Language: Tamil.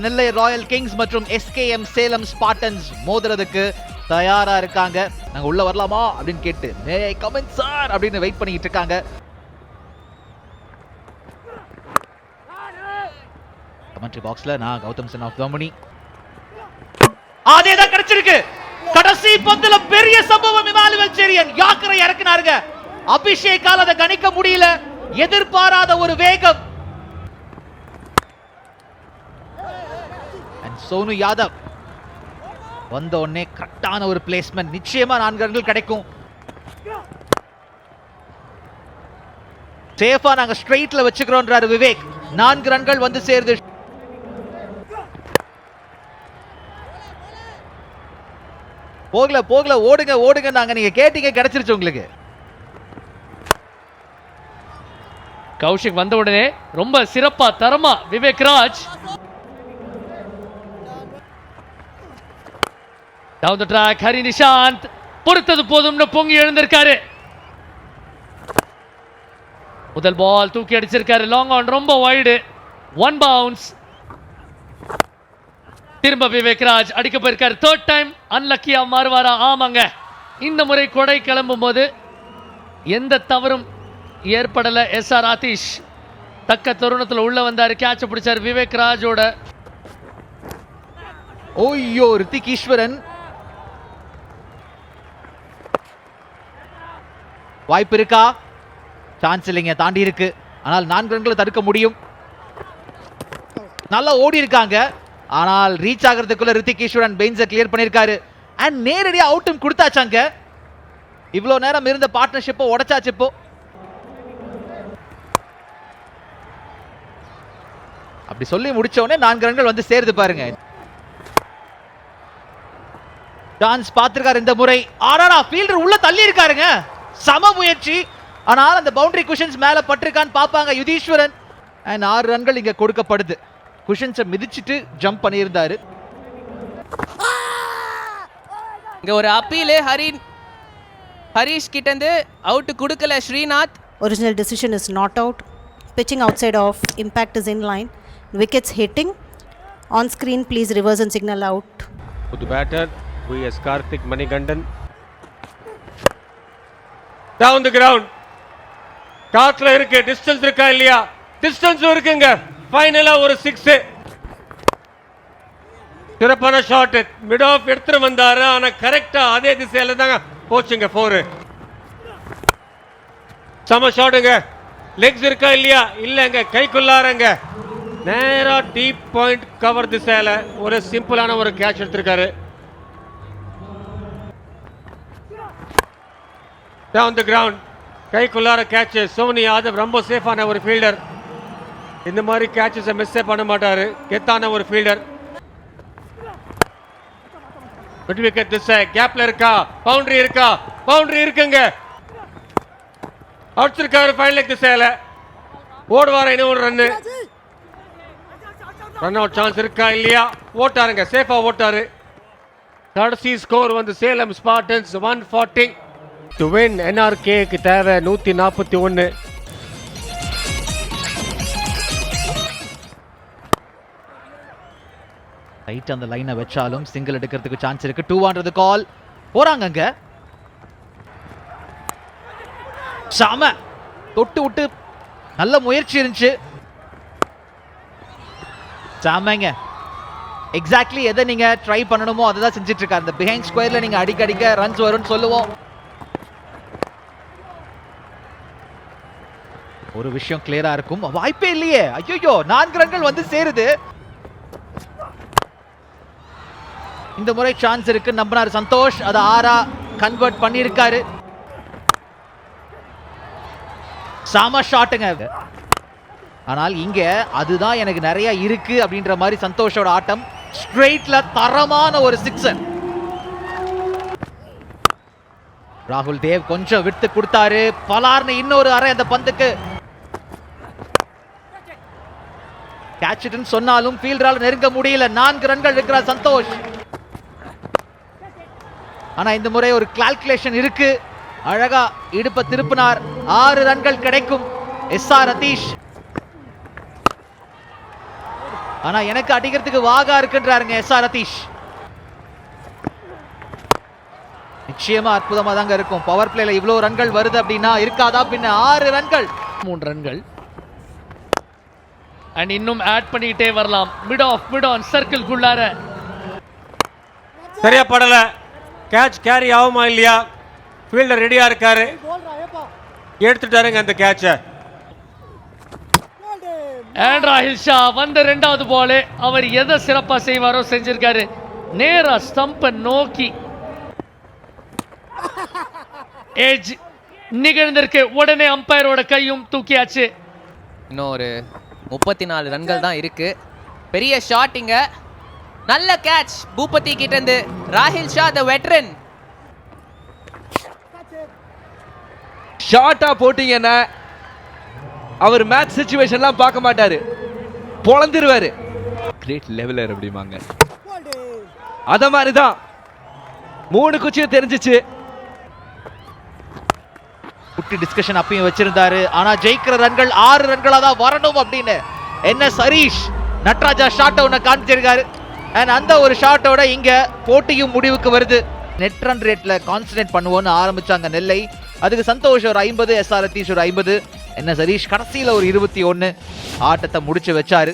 நெல்லை ராயல் கிங்ஸ் மற்றும் எஸ்கேஎம் சேலம் ஸ்பார்டன்ஸ் மோதுறதுக்கு தயாரா இருக்காங்க. நாங்க உள்ள வரலாமா அப்படின்னு கேட்டு மே ஐ கம் இன் சார் அப்படின்னு வெயிட் பண்ணிட்டு இருக்காங்க. கமெண்ட்ரி பாக்ஸ்ல நான் கௌதம் சன் ஆஃப் தமணி அதேதான் கிடைச்சிருக்கு. கடைசி பந்துல பெரிய சம்பவம். இமானுவேல் செரியன் யாக்கரை இறக்குனாருங்க. அபிஷேக்கால் அதை கணிக்க முடியல. எதிர்பாராத ஒரு வேகம். சோனு யாதவ் வந்த உடனே கரெக்டான ஒரு பிளேஸ்மெண்ட். நிச்சயமா 4 ரன்கள் கிடைக்கும். சேஃபா நாங்க ஸ்ட்ரைட்ல வச்சுக்கிறோம்ன்றாரு விவேக். 4 ரன்கள் வந்து சேருது. போகல போகல ஓடுங்க ஓடுங்க நாங்க நீங்க கேட்டீங்க கிடைச்சிருச்சு உங்களுக்கு. கௌஷிக் வந்த உடனே ரொம்ப சிறப்பா தரமா Vivek Raj down the track. Hari Nishanth பொறுத்தது போதும்னு பொங்கி எழுந்திருக்காரு. முதல் பால் தூக்கி அடிச்சிருக்காரு. லாங் ஆன் ரொம்ப வைடு. 1 பவுன்ஸ். திரும்ப விவேக் ராஜ் அடிக்க போயிருக்காரு. 3rd time அன்லக்கியா மாறுவாரா? ஆமாங்க. இந்த முறை கொடை கிளம்பும் போது எந்த தவறும் ஏற்படல. எஸ்ஆர் ஆதிஷ் தக்க தருணத்தில் உள்ள வந்தாரு. கேட்ச் பிடிச்சாரு விவேக் ராஜோட. ஓய்யோ ரித்திக் ஈஸ்வரன் வாய்ப்பு இருக்கா? சான்ஸ் இல்லைங்க. தாண்டி இருக்கு. ஆனால் 4 ரன்களை தடுக்க முடியும். நல்லா ஓடி இருக்காங்க. ஆனால் ரீச் ஆகிறதுக்குள்ள ரித்திக் ஈஸ்வரன் பெயின்ஸை கிளியர் பண்ணிருக்காரு. அண்ட் நேரடியா அவுட்டும் கொடுத்தாச்சாங்க. இவ்வளவு நேரம் இருந்த பார்ட்னர்ஷிப்பை உடைச்சாச்சு. இப்போ அப்படி சொல்லி முடிச்ச உடனே 4 ரன்கள் வந்து சேருது பாருங்க. சான்ஸ் பார்த்திருக்காரு இந்த முறை. ஆறாரா ஃபீல்டர் உள்ள தள்ளி இருக்காருங்க. சம முயற்சி. ஆனால் அந்த பவுண்டரி குஷன்ஸ் மேல பட்டிருக்கான்னு பாப்பாங்க யுதீஸ்வரன். அண்ட் 6 ரன்கள் இங்க கொடுக்கப்படுது. குஷன்ஸை மிதிச்சிட்டு ஜம்ப் பண்ணியிருந்தாரு. இங்க ஒரு அப்பீல் ஹரிஷ் கிட்ட இருந்து அவுட் கொடுக்கல Srinath. Original decision is not out. Pitching outside of impact is in line. Wickets hitting. On screen, please reverse and signal out. To the batter, V.S. Karthik Manigandan. Down the ground. காத்துல இருக்கு. டிஸ்டன்ஸ் இருக்கா இல்லையா? டிஸ்டன்ஸ் இருக்குங்க. ஃபைனலா ஒரு 6. சிறப்பான ஷாட். மிட் ஆஃப் எடுத்துட்டு வந்தாரு. ஆனா கரெக்டா அதே திசையில தாங்க போச்சுங்க. 4. சம ஷாட்டுங்க. லெக்ஸ் இருக்கா இல்லையா? இல்லங்க. கைக்குள்ளாரங்க. நேரா டீப் பாயிண்ட் கவர் திசையில ஒரு சிம்பிளான ஒரு கேட்ச் எடுத்திருக்காரு. Down the ground. கைக்குள்ளார கேட்ச். சோனி யாதவ் ரொம்ப சேஃபான ஒரு ஃபீல்டர். இந்த மாதிரி கேட்சஸை மிஸ்ஸே பண்ண மாட்டாரு. கெத்தான ஒரு ஃபீல்டர். மிட் விக்கெட் திசை. கேப்ல இருக்கா? பவுண்டரி இருக்கா? பவுண்டரி இருக்குங்க. அடிச்சிருக்காரு ஃபைனல் லெக் திசையில. ஓடுவார இன்னும் ஒரு ரன்னு. ரன் அவுட் சான்ஸ் இருக்கா இல்லையா? ஓட்டாருங்க. சேஃபா ஓட்டாரு. கடைசி ஸ்கோர் வந்து சேலம் ஸ்பார்டன்ஸ் 140. டு வின் NRKக்கு தேவை 141. ரைட் அந்த லைனை வச்சாலும் சிங்கிள் எடுக்கிறதுக்கு சான்ஸ் இருக்கு. 2 கால் போறாங்க. சாம தொட்டு விட்டு நல்ல முயற்சி இருந்துச்சு. சாமங்க எக்ஸாக்ட்லி எதை நீங்க ட்ரை பண்ணணுமோ அதை தான் செஞ்சுட்டு இருக்காரு. இந்த பிஹைண்ட் ஸ்கொயர்ல நீங்க அடிக்க ரன்ஸ் வரும்னு சொல்லுவோம். ஒரு விஷயம் கிளியரா இருக்கும். வாய்ப்பே இல்லையே. ஐயோ 4 ரன்கள் வந்து சேருது. இந்த முறை சான்ஸ் இருக்கு நம்பினார் சந்தோஷ். அதை 6 கன்வெர்ட் பண்ணியிருக்காரு. சாம ஷாட்டுங்க. ஆனால் இங்க அதுதான் எனக்கு நிறைய இருக்கு அப்படின்ற மாதிரி சந்தோஷோட ஆட்டம். ஸ்ட்ரெயிட்ல தரமான ஒரு 6. ராகுல் தேவ் கொஞ்சம் விட்டு கொடுத்தாரு. பலார்னு இன்னொரு அரை அந்த பந்துக்கு. கேட்ச் சொன்னாலும் ஃபீல்டரால நெருங்க முடியல. 4 ரன்கள் இருக்கிறார் சந்தோஷ். ஆனா இந்த முறை ஒரு கால்குலேஷன் இருக்கு. அழகா இடுப்ப திருப்பினார். 6 ரன்கள் கிடைக்கும். எஸ்ஆர் அதீஷ் ஆனா எனக்கு அடிக்கிறதுக்கு வாகா இருக்குன்றாருங்க எஸ்ஆர் ரதீஷ். நிச்சயமா அற்புதமா தாங்க இருக்கும். பவர் பிளேல இவ்வளவு ரன்கள் வருது அப்படின்னா இருக்காதா பின்ன 6 ரன்கள் 3 ரன்கள் அண்ட் இன்னும் ஆட் பண்ணிக்கிட்டே வரலாம். மிட் ஆன் சர்க்கிள்குள்ளார சரியா படல. கேட்ச் கேரி ஆகுமா இல்லையா? ஃபீல்டர் ரெடியா இருக்காரு, எடுத்துட்டாருங்க அந்த கேட்சை. அண்ட் ராஹில் ஷா வந்த 2வது பாலே அவர் எதை சிறப்பா செய்வாரோ செஞ்சிருக்காரு. நேரா ஸ்டம்பை நோக்கி ஏஜ் நிகழ்ந்திருக்கு. உடனே அம்பையரோட கையும் தூக்கியாச்சு. இன்னும் ஒரு 34 ரன்கள் தான் இருக்கு. பெரிய ஷாட் இங்க. நல்ல கேட்ச் பூபதி கிட்ட இருந்து. ராஹில் ஷா த வெட்டரன். ஷார்ட்டா போட்டீங்கன்னா அவர் மேட்ச் சிச்சுவேஷன்லாம் பார்க்க மாட்டாரு, பொழந்துருவாரு. Great leveller அப்படிமாங்க. அத மாதிரி தான் 3 குச்சியும் தெரிஞ்சிச்சு. குட்டி டிஸ்கஷன் அப்பயும் வச்சிருந்தாரு. ஆனா ஜெயிக்கிற ரன்கள் 6 ரன்களா தான் வரணும் அப்படின்னு என்எஸ் ஹரீஷ் நட்ராஜா ஷாட் ஒன்று காமிச்சிருக்காரு. அண்ட் அந்த ஒரு ஷாட்டோட இங்க போட்டியும் முடிவுக்கு வருது. நெட் ரன் ரேட்ல கான்சன்ட்ரேட் பண்ணுவோம்னு ஆரம்பிச்சாங்க நெல்லை. அதுக்கு சந்தோஷ் ஒரு 50, எஸ்ஆர் ரதீஷ் ஒரு 50, என்எஸ் ஹரீஷ் கடைசியில ஒரு 21 ஆட்டத்தை முடிச்சு வச்சாரு.